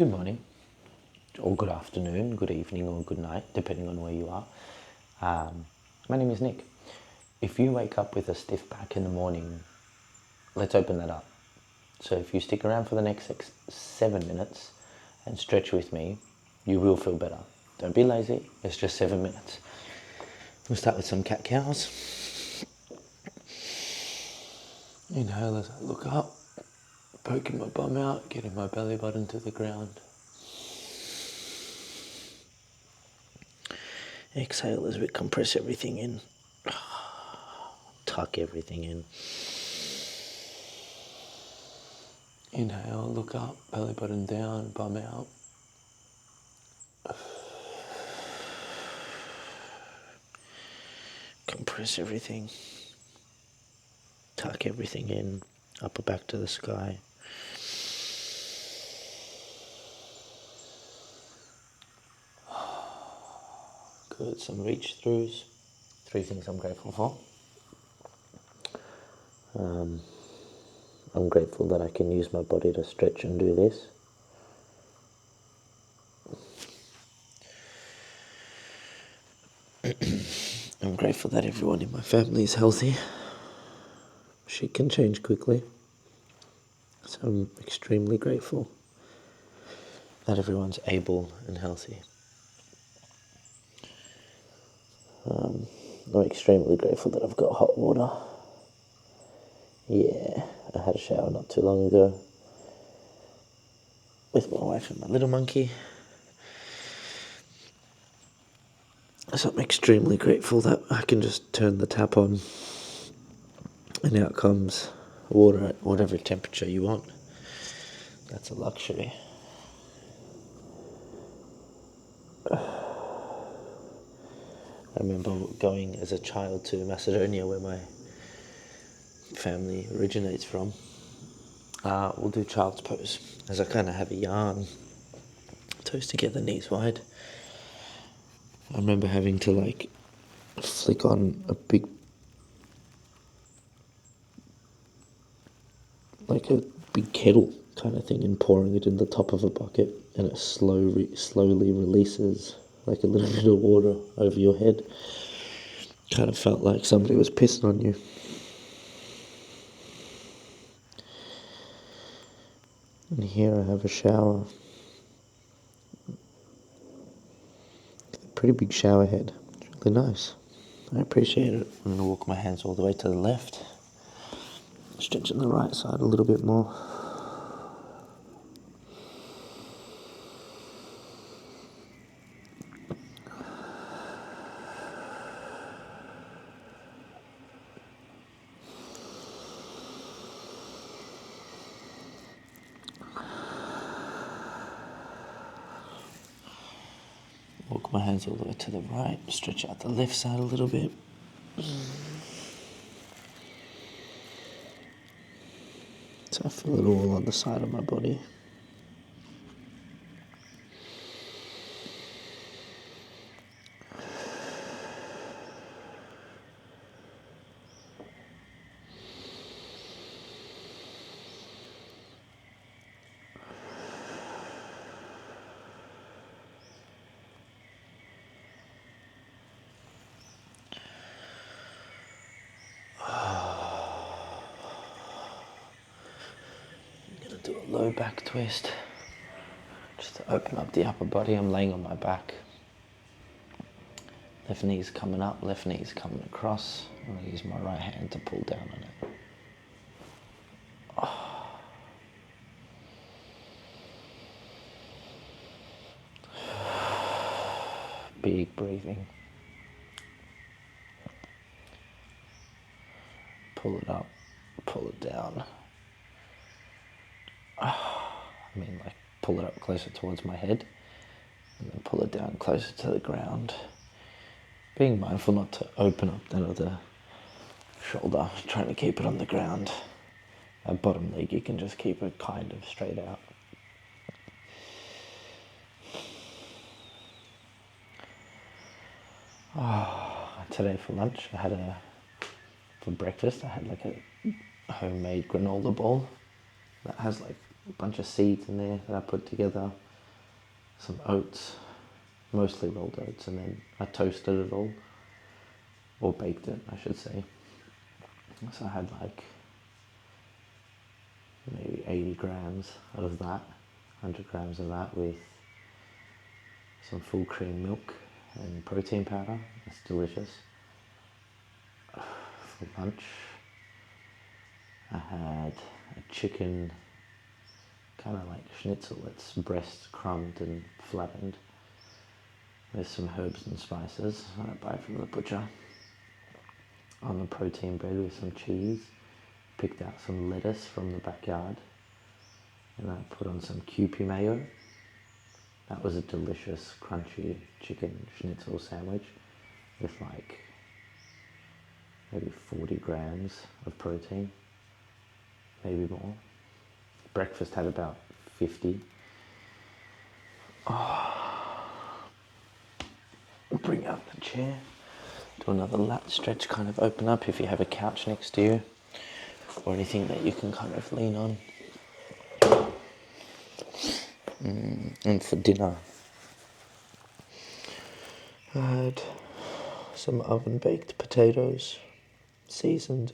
Good morning, or good afternoon, good evening, or good night, depending on where you are. My name is Nick. If you wake up with a stiff back in the morning, let's open that up. So if you stick around for the next 7 minutes and stretch with me, you will feel better. Don't be lazy, it's just 7 minutes. We'll start with some cat-cows. Inhale as I look up, poking my bum out, getting my belly button to the ground. Exhale as we compress everything in, tuck everything in. Inhale, look up, belly button down, bum out. Compress everything, tuck everything in, upper back to the sky. Good, some reach throughs. 3 things I'm grateful for. I'm grateful that I can use my body to stretch and do this. I'm grateful that everyone in my family is healthy. Shit can change quickly. So I'm extremely grateful that everyone's able and healthy. I'm extremely grateful that I've got hot water. Yeah, I had a shower not too long ago with my wife and my little monkey. So I'm extremely grateful that I can just turn the tap on and out comes water at whatever temperature you want. That's a luxury. I remember going as a child to Macedonia, where my family originates from. We'll do child's pose, as I kind of have a yarn, toes together, knees wide. I remember having to flick on a big, a big kettle kind of thing and pouring it in the top of a bucket, and it slowly releases like a little bit of water over your head. Kind of felt like somebody was pissing on you. And here I have a shower. Pretty big shower head. It's really nice. I appreciate it. I'm going to walk my hands all the way to the left. Stretching the right side a little bit more. Walk my hands all the way to the right. Stretch out the left side a little bit. So I feel it all on the side of my body. Do a low back twist, just to open up the upper body. I'm laying on my back. Left knee's coming up, left knee's coming across. I'm going to use my right hand to pull down on it. Big breathing. Pull it up, pull it down. Pull it up closer towards my head, and then pull it down closer to the ground. Being mindful not to open up that other shoulder, trying to keep it on the ground. That bottom leg, you can just keep it kind of straight out. Today for lunch, for breakfast, I had a homemade granola bowl that has a bunch of seeds in there that I put together. some oats, mostly rolled oats, and then I toasted it all, or baked it, I should say. So I had like maybe 80 grams of that, 100 grams of that with some full cream milk and protein powder. It's delicious. For lunch, I had a chicken, kind of like schnitzel. It's breast crumbed and flattened. There's some herbs and spices I buy from the butcher. On the protein bread with some cheese. Picked out some lettuce from the backyard. And I put on some Kewpie mayo. That was a delicious, crunchy chicken schnitzel sandwich with like maybe 40 grams of protein, maybe more. Breakfast had about 50. Bring out the chair, do another lat stretch, kind of open up if you have a couch next to you or anything that you can kind of lean on. And for dinner, I had some oven baked potatoes, seasoned.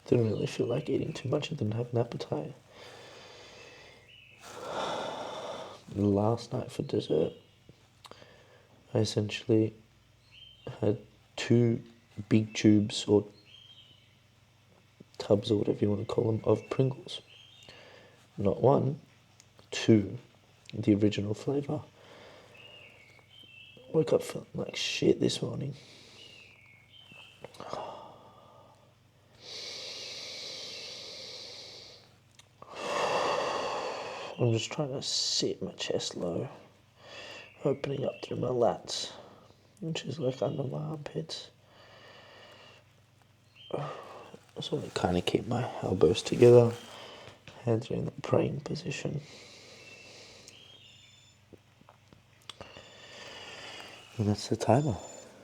Didn't really feel like eating too much, I didn't have an appetite. Last night for dessert, I essentially had 2 big tubes or tubs or whatever you want to call them of Pringles. Not 1, 2, the original flavour. Woke up feeling like shit this morning. I'm just trying to sit my chest low, opening up through my lats, which is like under my armpits. So I kind of keep my elbows together, hands are in the praying position. And that's the timer.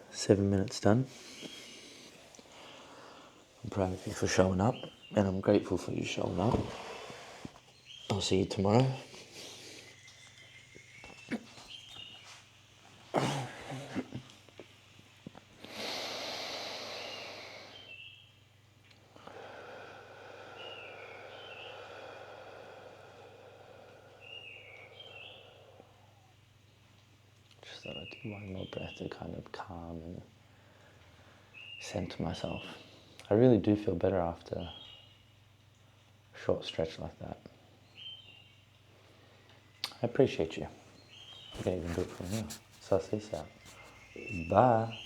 7 minutes done. I'm proud of you for showing up, and I'm grateful for you showing up. I'll see you tomorrow. Just thought I'd do one more breath to kind of calm and center myself. I really do feel better after a short stretch like that. I appreciate you. You can even do it from here. So I'll see you out. Bye.